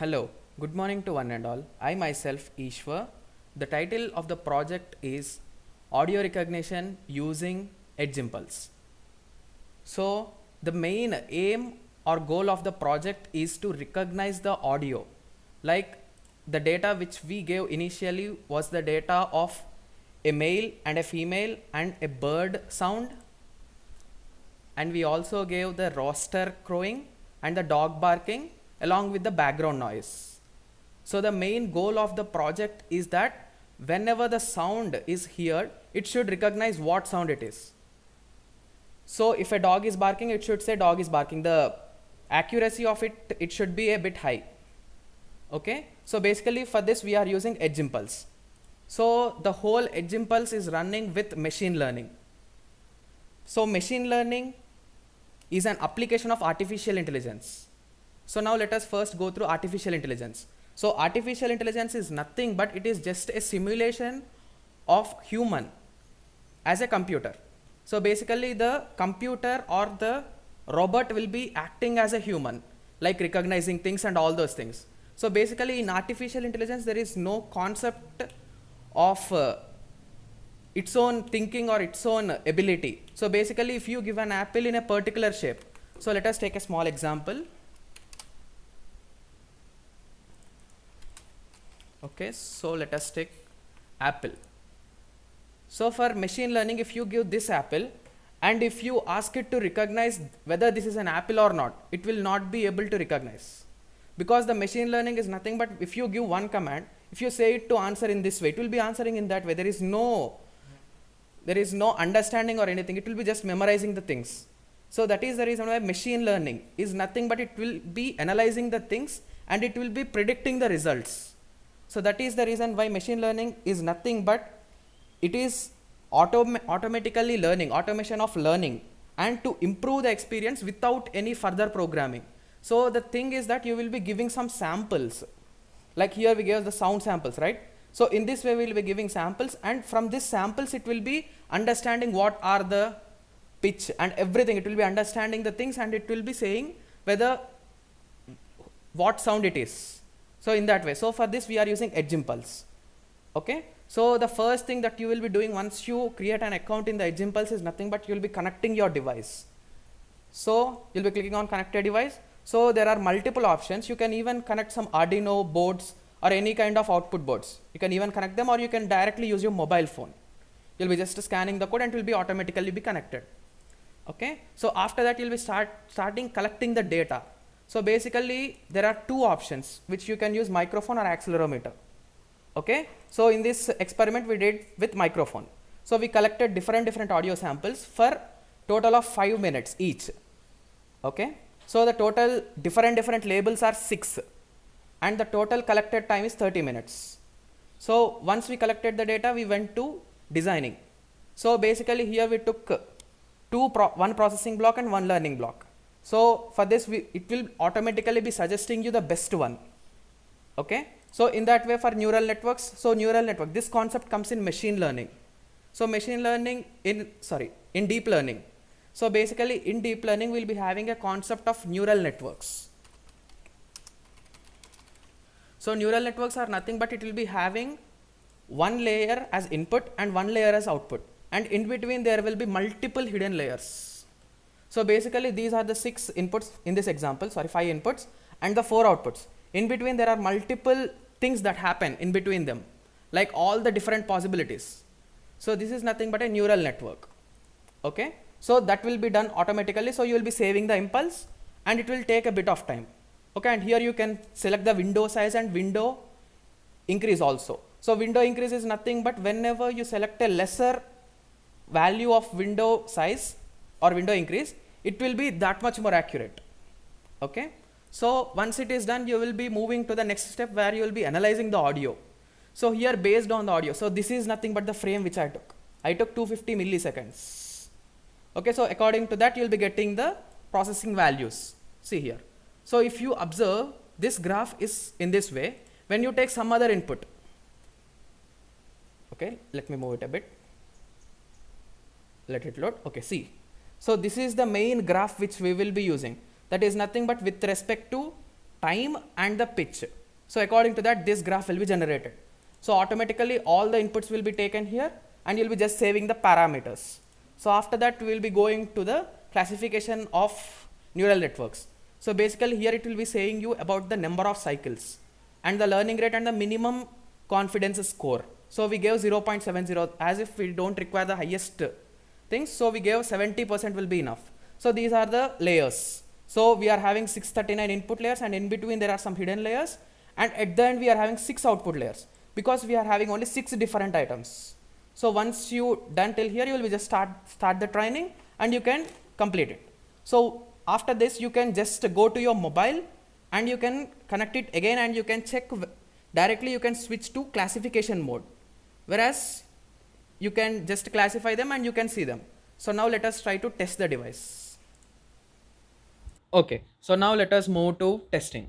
Hello, good morning to one and all. I myself, Ishwar. The title of the project is Audio Recognition Using Edge Impulse. So, the main aim or goal of the project is to recognize the audio. Like the data which we gave initially was the data of a male and a female and a bird sound. And we also gave the rooster crowing and the dog barking along with the background noise. So the main goal of the project is that whenever the sound is heard, it should recognize what sound it is. So if a dog is barking, it should say dog is barking. The accuracy of it should be a bit high. Okay, so basically for this we are using edge impulse. So the whole edge impulse is running with machine learning. So machine learning is an application of artificial intelligence. So now let us first go through artificial intelligence. So artificial intelligence is nothing but it is just a simulation of human as a computer. So basically the computer or the robot will be acting as a human, like recognizing things and all those things. So basically in artificial intelligence there is no concept of its own thinking or its own ability. So basically if you give an apple in a particular shape, so let us take a small example. Okay, so let us take apple. So for machine learning, if you give this apple and if you ask it to recognize whether this is an apple or not, it will not be able to recognize, because the machine learning is nothing but if you give one command, if you say it to answer in this way, it will be answering in that way. There is no understanding or anything. It will be just memorizing the things. So that is the reason why machine learning is nothing but it will be analyzing the things and it will be predicting the results. So that is the reason why machine learning is nothing but it is automatically learning, automation of learning, and to improve the experience without any further programming. So the thing is that you will be giving some samples, like here we gave the sound samples, right? So in this way we will be giving samples, and from these samples it will be understanding what are the pitch and everything. It will be understanding the things and it will be saying whether what sound it is. So in that way, so for this we are using edge impulse. Okay, so the first thing that you will be doing once you create an account in the edge impulse is nothing but you will be connecting your device. So you'll be clicking on connect a device. So there are multiple options. You can even connect some Arduino boards or any kind of output boards. You can even connect them, or you can directly use your mobile phone. You'll be just scanning the code and it will be automatically be connected. Okay, so after that you'll be starting collecting the data. So basically there are two options which you can use, microphone or accelerometer. Okay, so in this experiment we did with microphone. So we collected different audio samples for total of 5 minutes each. Okay, so the total different labels are 6 and the total collected time is 30 minutes. So once we collected the data, we went to designing. So basically here we took one processing block and one learning block. So for this it will automatically be suggesting you the best one. Okay, so in that way for neural networks, so neural network, this concept comes in machine learning. So machine learning in deep learning. So basically in deep learning we'll be having a concept of neural networks. So neural networks are nothing but it will be having one layer as input and one layer as output, and in between there will be multiple hidden layers. So basically these are the 6 inputs in this example, 5 inputs and the 4 outputs. In between there are multiple things that happen in between them, like all the different possibilities. So this is nothing but a neural network. Okay, so that will be done automatically. So you will be saving the impulse and it will take a bit of time. Okay, and here you can select the window size and window increase also. So window increase is nothing but whenever you select a lesser value of window size or window increase, it will be that much more accurate. Okay, so once it is done, you will be moving to the next step where you will be analyzing the audio. So here based on the audio, so this is nothing but the frame which I took 250 milliseconds. Okay, so according to that you will be getting the processing values. See here. So if you observe, this graph is in this way. When you take some other input, okay, let me move it a bit, let it load. Okay, see, so this is the main graph which we will be using. That is nothing but with respect to time and the pitch. So according to that, this graph will be generated. So automatically all the inputs will be taken here and you'll be just saving the parameters. So after that, we will be going to the classification of neural networks. So basically here it will be saying you about the number of cycles and the learning rate and the minimum confidence score. So we gave 0.70 as if we don't require the highest things. So we gave 70% will be enough. So these are the layers. So we are having 639 input layers and in between there are some hidden layers, and at the end we are having 6 output layers because we are having only 6 different items. So once you done till here, you will be just start the training and you can complete it. So after this you can just go to your mobile and you can connect it again and you can check directly. You can switch to classification mode, whereas you can just classify them and you can see them. So now let us try to test the device. Okay, so now let us move to testing.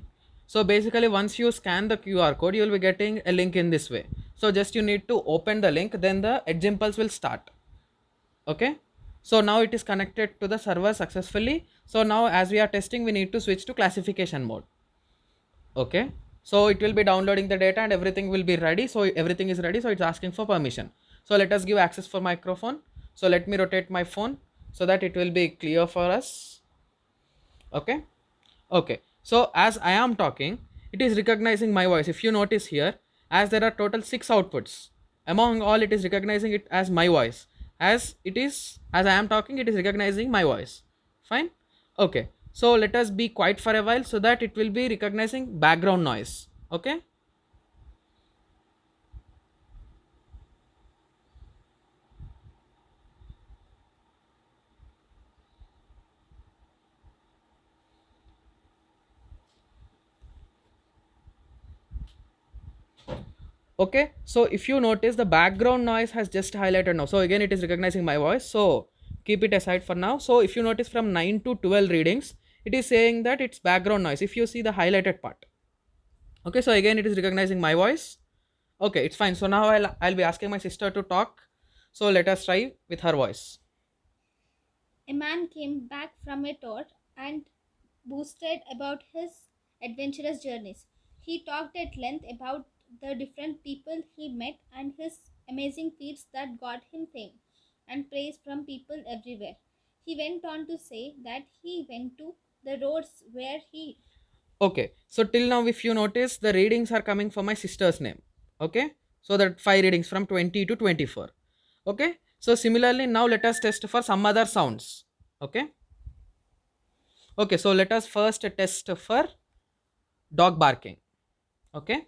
So basically once you scan the QR code, you will be getting a link in this way. So just you need to open the link, then the Edge Impulse will start. Okay, so now it is connected to the server successfully. So now as we are testing, we need to switch to classification mode. Okay, so it will be downloading the data and everything will be ready. So everything is ready, so it's asking for permission. So let us give access for microphone. So let me rotate my phone so that it will be clear for us. Okay, okay, so as I am talking, it is recognizing my voice. If you notice here, as there are total 6 outputs, among all it is recognizing it as my voice. As I am talking, it is recognizing my voice. Fine. Okay, so let us be quiet for a while so that it will be recognizing background noise. Okay. Okay, so if you notice, the background noise has just highlighted now. So again it is recognizing my voice, so keep it aside for now. So if you notice, from 9 to 12 readings, it is saying that it's background noise if you see the highlighted part. Okay, so again it is recognizing my voice. Okay, it's fine. So now I'll be asking my sister to talk. So let us try with her voice. A man came back from a tour and boasted about his adventurous journeys. He talked at length about the different people he met and his amazing feats that got him fame and praise from people everywhere. He went on to say that he went to the roads where he. Okay, so till now if you notice, the readings are coming from my sister's name. Okay, so that 5 readings from 20 to 24. Okay, so similarly now let us test for some other sounds. Okay, okay, so let us first test for dog barking. Okay,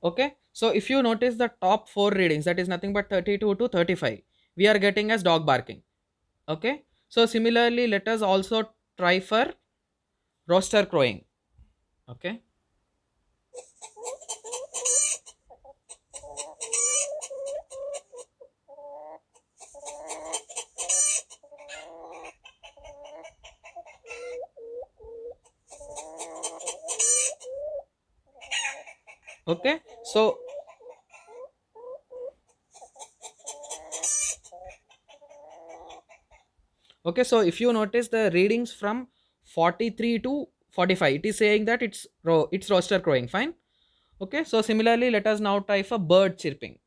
okay, so if you notice the top 4 readings, that is nothing but 32 to 35, we are getting as dog barking. Okay, so similarly let us also try for rooster crowing. Okay, okay, so okay, so if you notice the readings from 43 to 45, it is saying that it's rooster crowing. Fine. Okay, so similarly let us now try for bird chirping.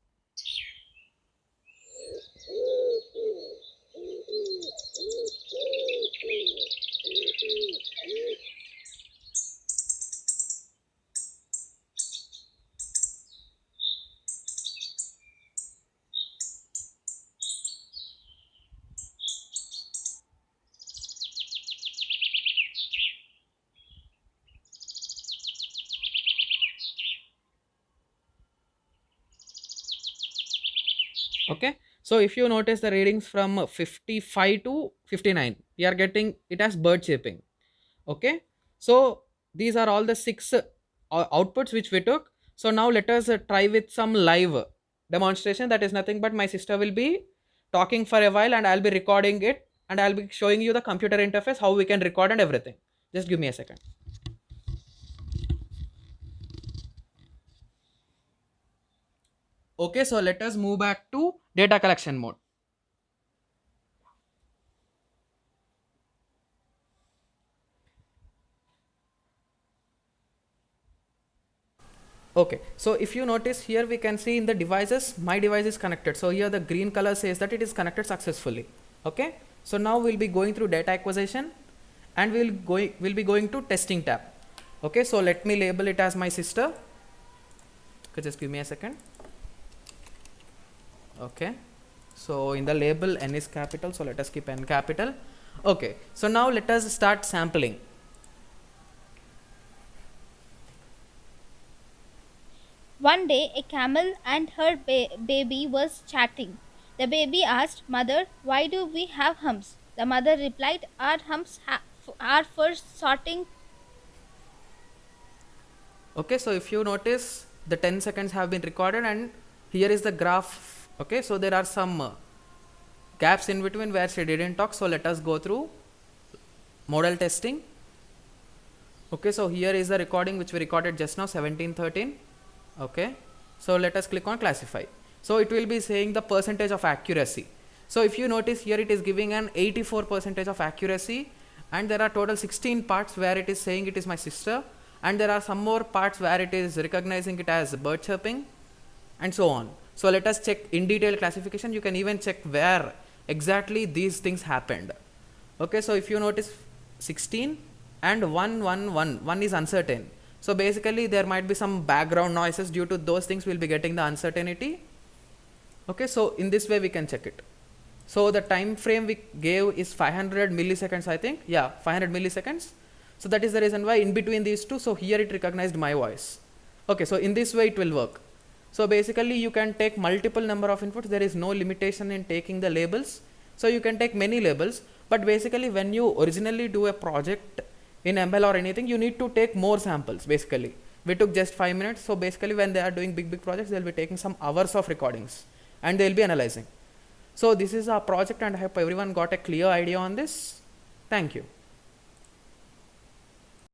Okay, so if you notice the readings from 55 to 59, we are getting it as bird chirping. Okay, so these are all the 6 outputs which we took. So now let us try with some live demonstration. That is nothing but my sister will be talking for a while and I'll be recording it and I'll be showing you the computer interface, how we can record and everything. Just give me a second. Okay, so let us move back to data collection mode. Okay, so if you notice here, we can see in the devices, my device is connected. So here the green color says that it is connected successfully. Okay, so now we'll be going through data acquisition, and we'll be going to testing tab. Okay, so let me label it as my sister. Okay, just give me a second. Okay, so in the label n is capital, so let us keep n capital. Okay, so now let us start sampling. One day, a camel and her baby was chatting. The baby asked, "Mother, why do we have humps?" The mother replied, "Our humps are for sorting." Okay, so if you notice, the 10 seconds have been recorded, and here is the graph. Okay, so there are some gaps in between where she didn't talk. So let us go through model testing. Okay, so here is the recording which we recorded just now, 1713. Okay, so let us click on classify. So it will be saying the percentage of accuracy. So if you notice here, it is giving an 84% of accuracy, and there are total 16 parts where it is saying it is my sister, and there are some more parts where it is recognizing it as bird chirping, and so on. So let us check in detail classification. You can even check where exactly these things happened. Okay, so if you notice 16 and 1 is uncertain. So basically there might be some background noises. Due to those things, we'll be getting the uncertainty. Okay, so in this way we can check it. So the time frame we gave is 500 milliseconds, I think. Yeah, 500 milliseconds. So that is the reason why in between these two, so here it recognized my voice. Okay, so in this way it will work. So basically you can take multiple number of inputs. There is no limitation in taking the labels. So you can take many labels, but basically when you originally do a project in ML or anything, you need to take more samples. Basically we took just 5 minutes. So basically when they are doing big projects, they'll be taking some hours of recordings and they'll be analyzing. So this is our project, and I hope everyone got a clear idea on this. Thank you.